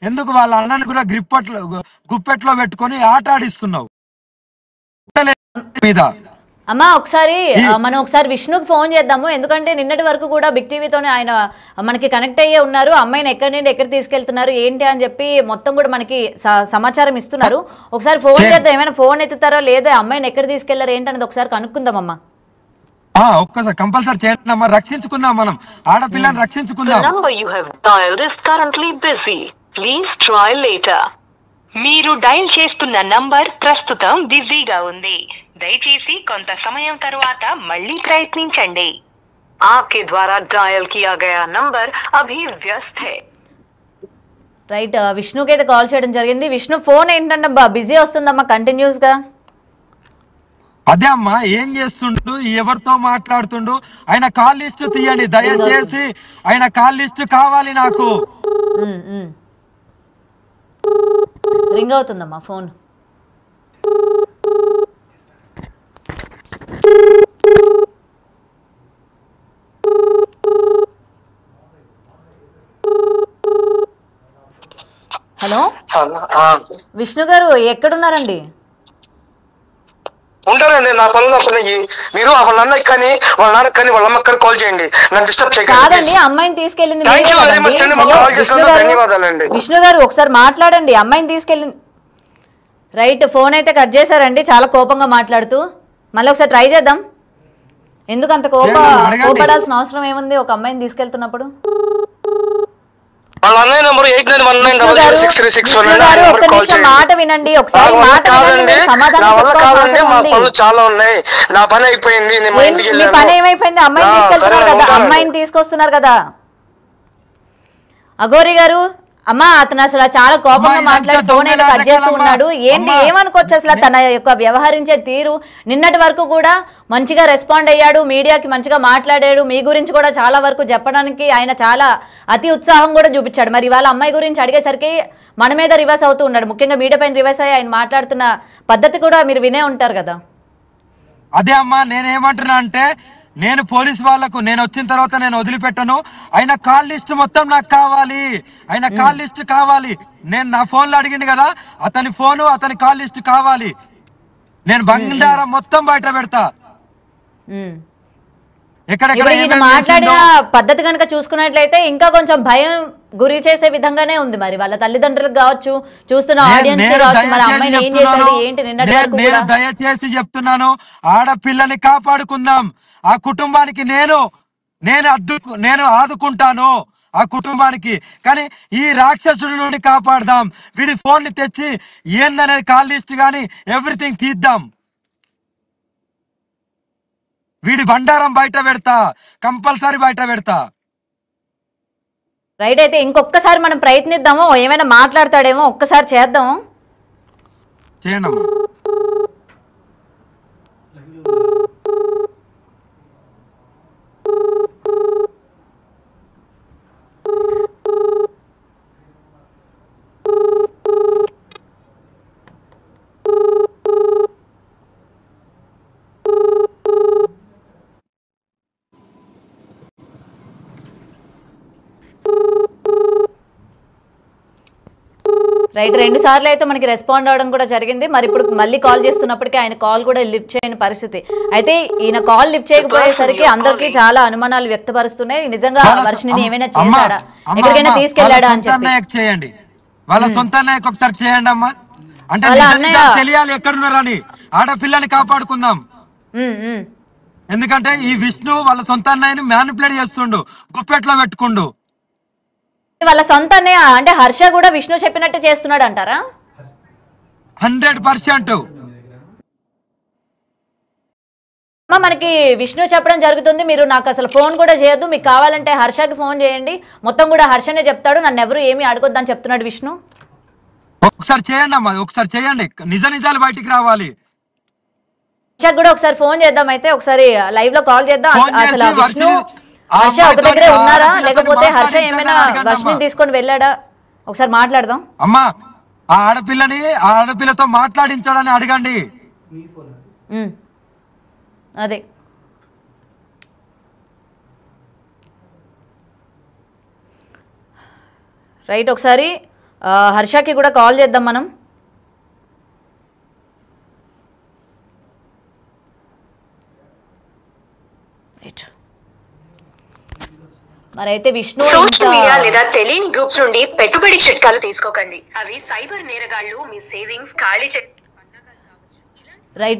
ఎందుకు వాళ్ళ అన్నని కూడా గుప్పెట్లో పెట్టుకొని ఆట ఆడిస్తున్నావు మీద? అమ్మా ఒకసారి మనం ఒకసారి విష్ణుకి ఫోన్ చేద్దాము, ఎందుకంటే నిన్నటి వరకు కూడా బిగ్ టీవీతోనే ఆయన మనకి కనెక్ట్ అయ్యే ఉన్నారు. అమ్మాయిని ఎక్కడి నుండి ఎక్కడ తీసుకెళ్తున్నారు ఏంటి అని చెప్పి మొత్తం కూడా మనకి సమాచారం ఇస్తున్నారు. ఒకసారి ఫోన్ చేద్దాం, ఏమైనా ఫోన్ ఎత్తుతారో లేదా అమ్మాయిని ఎక్కడ తీసుకెళ్లారు ఏంటనేది ఒకసారి కనుక్కుందాం అమ్మా. ఒక్కసారి కంపల్సరీ చేయండి అమ్మా, రక్షించుకుందాం, మనం ఆడపిల్లని రక్షించుకుందాం. మీరు డయల్ చేస్తున్న నంబర్ ప్రస్తుతం బిజీగా ఉంది, దయచేసి కొంత సమయం తర్వాత మళ్ళీ ప్రయత్నించండి. आपके द्वारा डायल किया गया नंबर अभी व्यस्त है. రైట్, విష్ణుకి అయితే కాల్ చేయడం జరిగింది. విష్ణు ఫోన్ ఏంటంటే బిజీ వస్తుందమ్మా కంటిన్యూస్ గా. అదే అమ్మా, ఏం చేస్తుండు, ఎవరితో మాట్లాడుతుండు, ఆయన కాల్ లిస్ట్ తీయండి దయచేసి, ఆయన కాల్ లిస్ట్ కావాలి నాకు. రింగ్ అవుతుందమ్మా ఫోన్. హలో విష్ణు గారు, ఎక్కడున్నారండి? ఉంటానండి, నా పనులు నాకున్నాయి. మీరు వాళ్ళ అన్నకి కానీ వాళ్ళ నాన్నకి కానీ వాళ్ళ అమ్మకి కానీ కాల్ చేయండి, నన్ను డిస్టర్బ్ చేయకండి. కాదండి, అమ్మాయిని తీసుకెళ్ళింది ధన్యవాదాలండి. విష్ణు గారు ఒకసారి మాట్లాడండి, అమ్మాయిని తీసుకెళ్ళింది. రైట్, ఫోన్ అయితే కట్ చేశారండి చాలా కోపంగా మాట్లాడుతూ. మళ్ళీ ఒకసారి ట్రై చేద్దాం. ఎందుకు అంత కోపడాల్సిన అవసరం ఏముంది ఒక అమ్మాయిని తీసుకెళ్తున్నప్పుడు? మాట వినండి ఒకసారి, చాలా ఉన్నాయి, నా పని అయిపోయింది. పని ఏమైపోయింది? అమ్మాయిని తీసుకెళ్తున్నారు కదా, అమ్మాయిని తీసుకొస్తున్నారు కదా. అఘోరి గారు, అమ్మా అతను అసలు చాలా కోపంగా మాట్లాడి ఫోన్ అయితే కట్ చేస్తూ ఉన్నాడు. ఏంటి ఏమనుకోవచ్చు అసలు తన యొక్క వ్యవహరించే తీరు? నిన్నటి వరకు కూడా మంచిగా రెస్పాండ్ అయ్యాడు, మీడియాకి మంచిగా మాట్లాడాడు, మీ గురించి కూడా చాలా వరకు చెప్పడానికి ఆయన చాలా అతి ఉత్సాహం కూడా చూపించాడు. మరి ఇవాళ అమ్మాయి గురించి అడిగేసరికి మన మీద రివర్స్ అవుతూ ఉన్నాడు. ముఖ్యంగా మీడియా పైన రివర్స్ అయ్యి ఆయన మాట్లాడుతున్న పద్ధతి కూడా మీరు వినే ఉంటారు కదా. అదే అమ్మా, నేనేమంటున్నా అంటే, నేను పోలీస్ వాళ్లకు నేను వచ్చిన తర్వాత నేను వదిలిపెట్టను. ఆయన కాల్ లిస్ట్ మొత్తం నాకు కావాలి, ఆయన కాల్ లిస్ట్ కావాలి. నేను నా ఫోన్ లో అడిగింది కదా, అతని ఫోను అతని కాల్ లిస్ట్ కావాలి. నేను బంగారం మొత్తం బయట పెడతా. మాట్లాడిన పద్ధతి కనుక చూసుకున్నట్లయితే ఇంకా కొంచెం భయం గురి చేసే విధంగానే ఉంది. మరి వాళ్ళ తల్లిదండ్రులకు కావచ్చు, చూస్తున్న ఆడియన్స్ కావచ్చు, మరి అమ్మాయిని ఏం చేశాడు ఏంటి నిన్నటి వరకు? నేను దయచేసి చెప్తున్నాను, ఆడపిల్లని కాపాడుకుందాం. ఆ కుటుంబానికి నేను ఆదుకుంటాను ఆ కుటుంబానికి. కానీ ఈ రాక్షసుడి నుండి కాపాడదాం. వీడి ఫోన్ ని తెచ్చి ఏందనేది కాల్ లిస్ట్ గాని ఎవ్రీథింగ్ తీద్దాం. వీడి బండారం బయట పెడతా, కంపల్సరీ బయట పెడతా. రైట్, అయితే ఇంకొకసారి మనం ప్రయత్నిద్దాము, ఏమైనా మాట్లాడతాడేమో ఒక్కసారి చేద్దాం. చేయండి. రైట్, 2 సార్లు అయితే మనకి రెస్పాండ్ అవడం కూడా జరిగింది. మరి ఇప్పుడు మళ్ళీ కాల్ చేస్తున్నప్పటికీ ఆయన కాల్ కూడా లిఫ్ట్ చేయని పరిస్థితి. అయితే ఈయన కాల్ లిఫ్ట్ చేయకపోయేసరికి అందరికీ చాలా అనుమానాలు వ్యక్తపరుస్తున్నాయి. నిజంగా వర్షిని ఏమైనా చేశాడా, ఎక్కడికైనా తీసుకెళ్లాడా అని చెప్పి చేయండి. వాళ్ళ సొంత అన్నయ్యకి ఒకసారి చేయండి అమ్మా. అంటే తెలియాలి ఎక్కడున్నారని. ఆడపిల్లని కాపాడుకుందాం. ఎందుకంటే ఈ విష్ణు వాళ్ళ సొంత అన్నయ్యని మ్యానిపులేట్ చేస్తుండు, గుప్పెట్లో పెట్టుకుండు. వాళ్ళ సొంత అన్నయ్య అంటే హర్ష కూడా విష్ణు చెప్పినట్టు చేస్తున్నాడు అంటారా? 100%. మనకి విష్ణు చెప్పడం జరుగుతుంది, మీరు నాకు అసలు ఫోన్ కూడా చేయొద్దు, మీకు కావాలంటే హర్షకి ఫోన్ చేయండి, మొత్తం కూడా హర్షనే చెప్తాడు, నన్ను ఎవరు ఏమీ అడగొద్దని చెప్తున్నాడు విష్ణు. ఒకసారి చేయండి అమ్మా, ఒకసారి చేయండి, నిజాలు బయటికి రావాలి. హర్షకు కూడా ఒకసారి ఫోన్ చేద్దాం, అయితే ఒకసారి లైవ్ లో కాల్ చేద్దాం. అసలు విష్ణు హర్ష ఒక దగ్గరే ఉన్నారా, లేకపోతే హర్ష ఏమైనా వర్షిని తీసుకొని వెళ్ళాడా, ఒకసారి మాట్లాడదాం. అమ్మా ఆ ఆడపిల్లతో మాట్లాడించాడని అడగండి. అదే రైట్, ఒకసారి హర్షకి కూడా కాల్ చేద్దాం మనం. మరైతే విష్ణు సోషల్ మీడియా లేదా తెలియని గ్రూప్స్ నుండి పెట్టుబడి చిట్కాలు తీసుకోకండి. అవి సైబర్ నేరగాళ్లు మీ సేవింగ్స్ ఖాళీ రైట్.